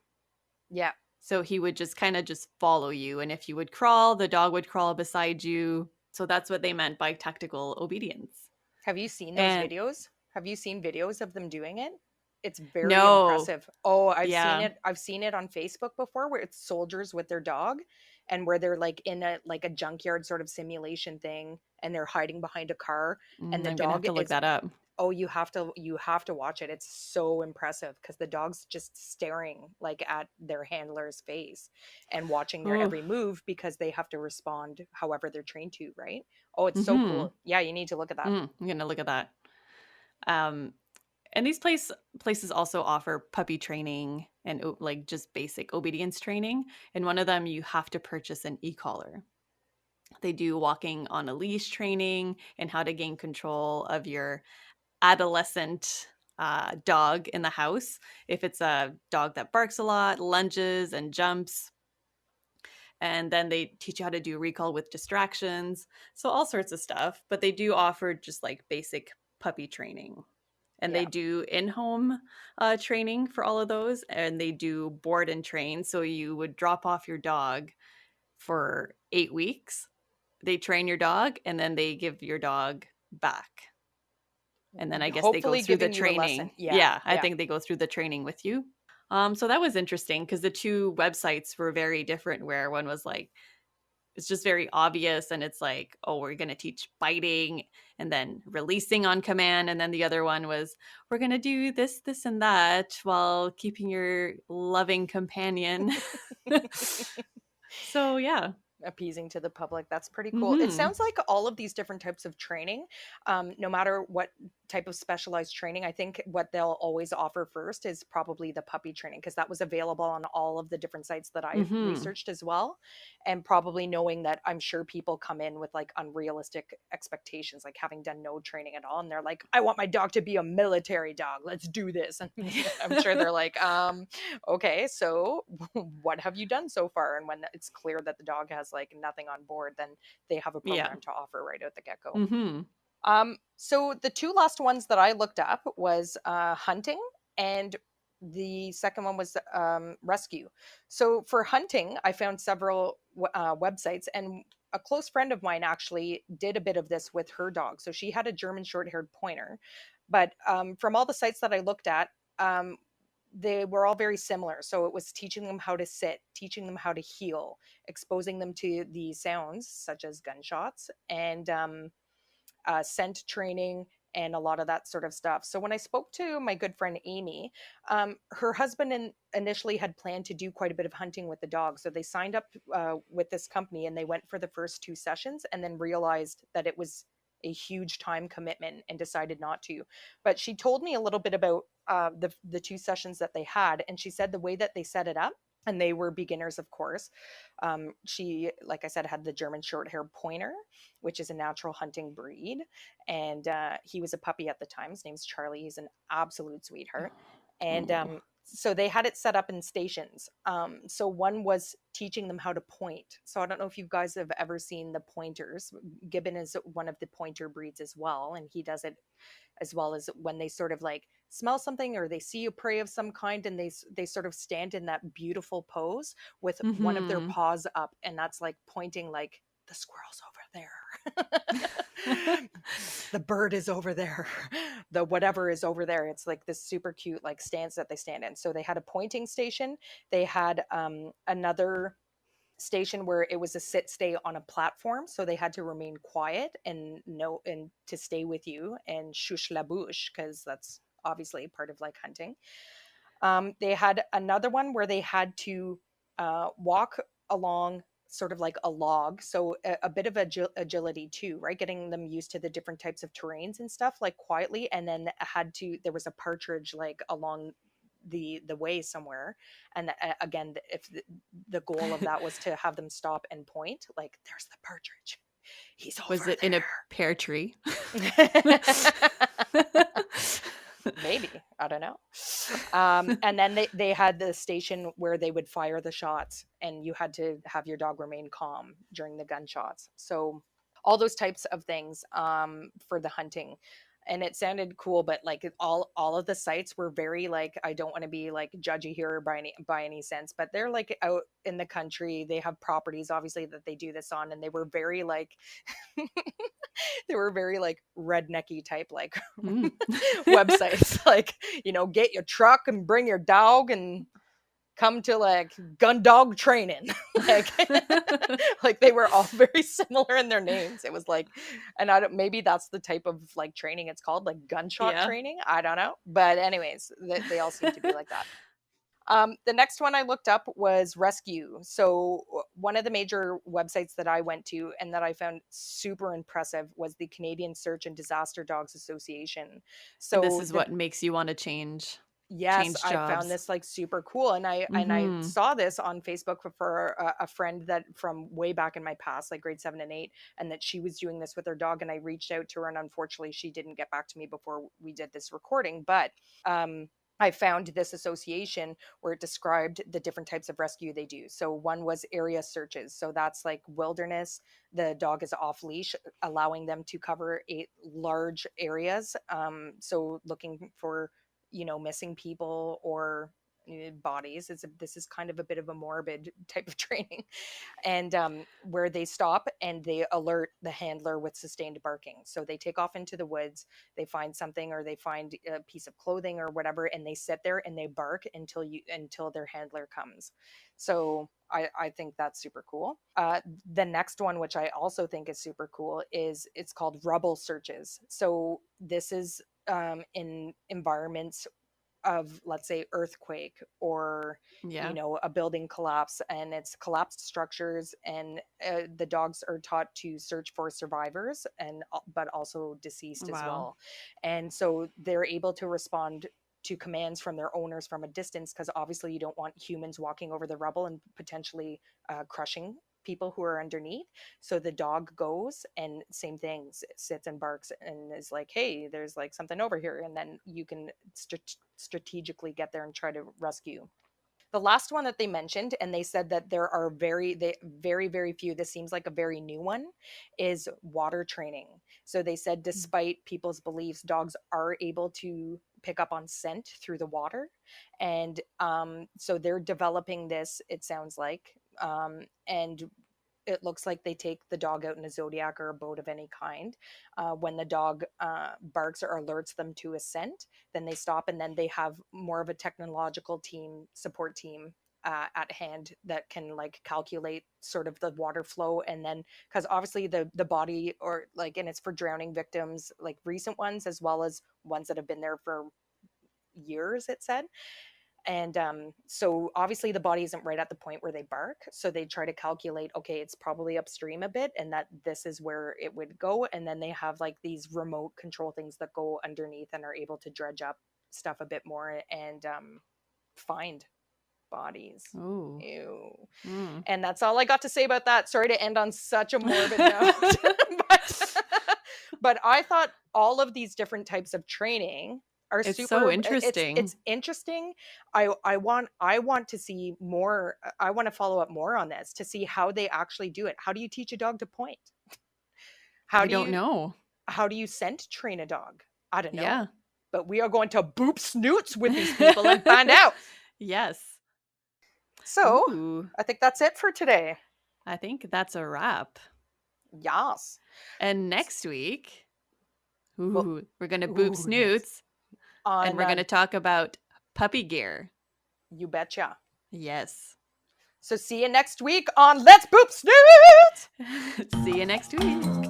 Yeah. So he would just kind of just follow you. And if you would crawl, the dog would crawl beside you. So that's what they meant by tactical obedience. Have you seen those And videos? Have you seen videos of them doing it? It's very no, impressive. Oh, I've seen yeah. it. I've seen it on Facebook before where it's soldiers with their dog and where they're like in a junkyard sort of simulation thing and they're hiding behind a car and the I'm gonna have dog to look it's that up. oh you have to watch it. It's so impressive because the dog's just staring like at their handler's face and watching their Oh, every move because they have to respond however they're trained to, right? Oh, it's so mhm. cool. Yeah, you need to look at that. I'm gonna look at that. Um, and these places also offer puppy training and like just basic obedience training. And one of them, you have to purchase an e-collar. They do walking on a leash training and how to gain control of your adolescent dog in the house. If it's a dog that barks a lot, lunges, and jumps, and then they teach you how to do recall with distractions, so all sorts of stuff, but they do offer just like basic puppy training, and they Yeah. do in-home training for all of those, and they do board and train, so you would drop off your dog for 8 weeks, they train your dog, and then they give your dog back, and then I guess they go Hopefully through the giving you a lesson. training. Yeah. Yeah, I Yeah. think they go through the training with you. So that was interesting because the two websites were very different, where one was like, it's just very obvious and it's like, oh, we're going to teach biting and then releasing on command, and then the other one was, we're going to do this and that while keeping your loving companion. So yeah. Appeasing to the public. That's pretty cool. It Mhm. sounds like all of these different types of training, no matter what type of specialized training, I think what they'll always offer first is probably the puppy training because that was available on all of the different sites that I Mhm. researched as well. And probably knowing that I'm sure people come in with like unrealistic expectations, like having done no training at all. And they're like, I want my dog to be a military dog. Let's do this. And I'm sure they're like, okay, so what have you done so far? And when it's clear that the dog has like nothing on board, then they have a Yeah. program to offer right out the get-go. Mhm. So the two last ones that I looked up was hunting, and the second one was rescue. So for hunting, I found several websites, and a close friend of mine actually did a bit of this with her dog. So she had a German short-haired pointer, but from all the sites that I looked at, they were all very similar. So it was teaching them how to sit, teaching them how to heel, exposing them to the sounds such as gunshots and scent training and a lot of that sort of stuff. So when I spoke to my good friend Amy, her husband initially had planned to do quite a bit of hunting with the dog. So they signed up with this company and they went for the first 2 sessions and then realized that it was a huge time commitment and decided not to. But she told me a little bit about the 2 sessions that they had, and she said the way that they set it up, and they were beginners, of course. She, like I said, had the German short hair pointer, which is a natural hunting breed. And he was a puppy at the time. His name's Charlie. He's an absolute sweetheart. And Oh. so they had it set up in stations. So one was teaching them how to point. So I don't know if you guys have ever seen the pointers. Gibbon is one of the pointer breeds as well. And he does it as well as when they sort of like smell something or they see a prey of some kind, and they sort of stand in that beautiful pose with one of their Mhm. paws up, and that's like pointing like the squirrel's over there. The bird is over there. The whatever is over there. It's like this super cute like stance that they stand in. So they had a pointing station. They had another station where it was a sit stay on a platform, so they had to remain quiet and know and to stay with you and shush la bouche, because that's obviously part of like hunting. They had another one where they had to walk along sort of like a log, so a bit of agility too, right, getting them used to the different types of terrains and stuff like quietly. And then had to there was a partridge like along the way somewhere. And again, if the goal of that was to have them stop and point like there's the partridge, he's Was over it in a pear tree? there. Maybe, I don't know. And then they had the station where they would fire the shots, and you had to have your dog remain calm during the gunshots. So all those types of things for the hunting. And it sounded cool, but like all of the sites were very like, I don't want to be like judgy here by any sense, but they're like out in the country. They have properties obviously that they do this on, and they were very like they were very like rednecky type like Mm. websites. Like, get your truck and bring your dog and come to like gun dog training. Like like they were all very similar in their names. It was like, and I don't, maybe that's the type of like training it's called, like gunshot Yeah. training, I don't know, but anyways, they all seem to be like that. The next one I looked up was rescue. So, one of the major websites that I went to and that I found super impressive was the Canadian Search and Disaster Dogs Association. And this So, is what makes you wanna yes, change I found jobs. this like super cool, and I Mhm. saw this on Facebook for a friend that from way back in my past, like grade 7 and 8, and that she was doing this with her dog, and I reached out to her, and unfortunately, she didn't get back to me before we did this recording, but I found this association where it described the different types of rescue they do. So one was area searches. So that's like wilderness. The dog is off leash, allowing them to cover large areas. So looking for missing people or bodies. This is kind of a bit of a morbid type of training. And where they stop and they alert the handler with sustained barking. So they take off into the woods, they find something or they find a piece of clothing or whatever, and they sit there and they bark until their handler comes. So I think that's super cool. The next one, which I also think is super cool, is it's called rubble searches. So this is in environments of, let's say, earthquake or Yeah. a building collapse, and it's collapsed structures, and the dogs are taught to search for survivors and but also deceased as Wow. well. And so they're able to respond to commands from their owners from a distance, because obviously you don't want humans walking over the rubble and potentially crushing people who are underneath. So the dog goes and same thing, sits and barks and is like, hey, there's like something over here, and then you can strategically get there and try to rescue. The last one that they mentioned, and they said that there are very few, this seems like a very new one, is water training. So they said Mm. despite people's beliefs, dogs are able to pick up on scent through the water. And so they're developing this, it sounds like. And it looks like they take the dog out in a Zodiac or a boat of any kind. When the dog barks or alerts them to a scent, then they stop, and then they have more of a technological team, support team, at hand that can like calculate sort of the water flow, and then because obviously the body, or like, and it's for drowning victims, like recent ones as well as ones that have been there for years, it said. And so obviously the body isn't right at the point where they bark, so they try to calculate, okay, it's probably upstream a bit and that this is where it would go, and then they have like these remote control things that go underneath and are able to dredge up stuff a bit more and find bodies. Oh. Ew. Mm. And that's all I got to say about that. Sorry to end on such a morbid note. but, but I thought all of these different types of training are It's so super, interesting. it's interesting. I want to see more. I want to follow up more on this to see how they actually do it. How do you teach a dog to point? How I do don't you know. scent train a dog? I don't know. Yeah. But we are going to boop snoots with these people and find out. Yes. So Ooh, I think that's it for today. I think that's a wrap. Yes. And next week, Well, we're going to boop ooh, yes. snoots and On we're going to talk about puppy gear. You betcha. Yes. So see you next week on Let's Boop Snoots. See you next week.